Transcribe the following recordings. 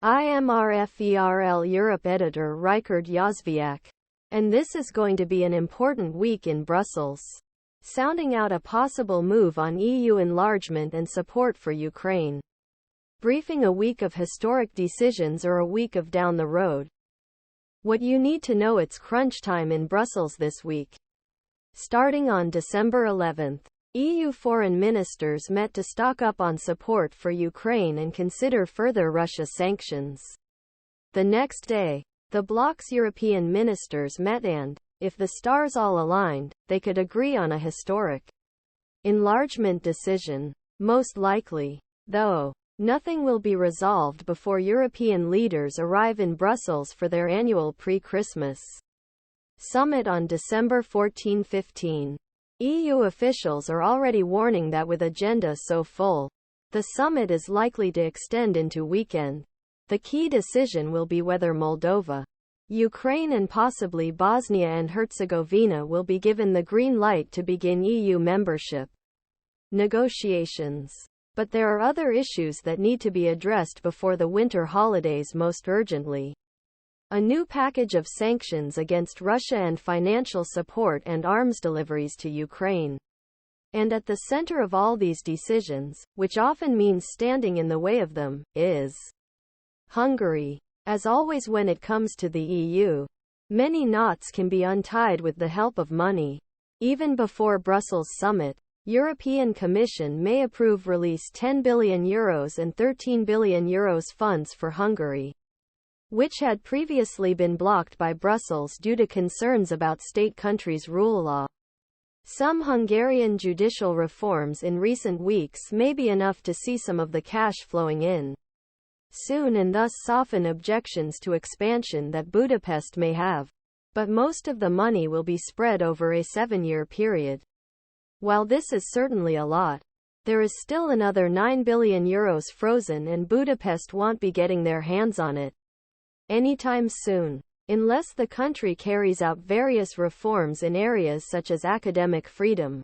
IMRFERL Europe editor Rikard Jozwiak. And this is going to be an important week in Brussels, sounding out a possible move on EU enlargement and support for Ukraine. Briefing a week of historic decisions or a week of down the road. What you need to know: it's crunch time in Brussels this week. Starting on December 11th, EU foreign ministers met to stock up on support for Ukraine and consider further Russia sanctions. The next day, the bloc's European ministers met and, if the stars all aligned, they could agree on a historic enlargement decision. Most likely, though, nothing will be resolved before European leaders arrive in Brussels for their annual pre-Christmas summit on December 14-15. EU officials are already warning that with agenda so full, the summit is likely to extend into weekend. The key decision will be whether Moldova, Ukraine and possibly Bosnia and Herzegovina will be given the green light to begin EU membership negotiations. But there are other issues that need to be addressed before the winter holidays, most urgently. A new package of sanctions against Russia and financial support and arms deliveries to Ukraine. And at the center of all these decisions, which often means standing in the way of them, is Hungary. As always when it comes to the EU, many knots can be untied with the help of money. Even before Brussels summit, European Commission may approve release €10 billion and €13 billion funds for Hungary, which had previously been blocked by Brussels due to concerns about state countries' rule law. Some Hungarian judicial reforms in recent weeks may be enough to see some of the cash flowing in soon and thus soften objections to expansion that Budapest may have. But most of the money will be spread over a 7-year period. While this is certainly a lot, there is still another €9 billion frozen and Budapest won't be getting their hands on it anytime soon, unless the country carries out various reforms in areas such as academic freedom,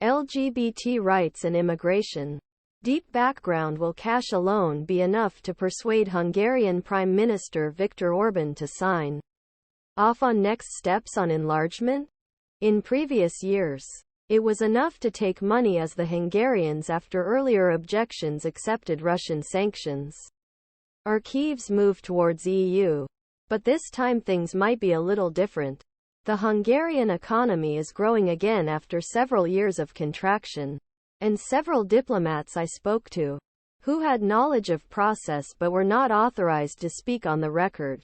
LGBT rights and immigration. Deep background: will cash alone be enough to persuade Hungarian Prime Minister Viktor Orbán to sign off on next steps on enlargement? In previous years, it was enough to take money, as the Hungarians, after earlier objections, accepted Russian sanctions or Kyiv's move towards EU. But this time things might be a little different. The Hungarian economy is growing again after several years of contraction. And several diplomats I spoke to, who had knowledge of process but were not authorized to speak on the record,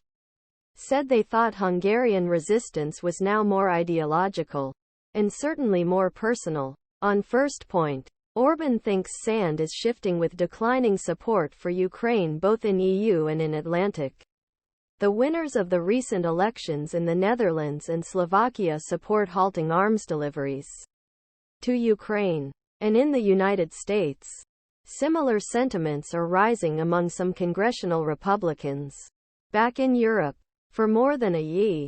said they thought Hungarian resistance was now more ideological, and certainly more personal. On first point, Orbán thinks sand is shifting with declining support for Ukraine both in EU and in Atlantic. The winners of the recent elections in the Netherlands and Slovakia support halting arms deliveries to Ukraine. And in the United States, similar sentiments are rising among some congressional Republicans. Back in Europe, for more than a year,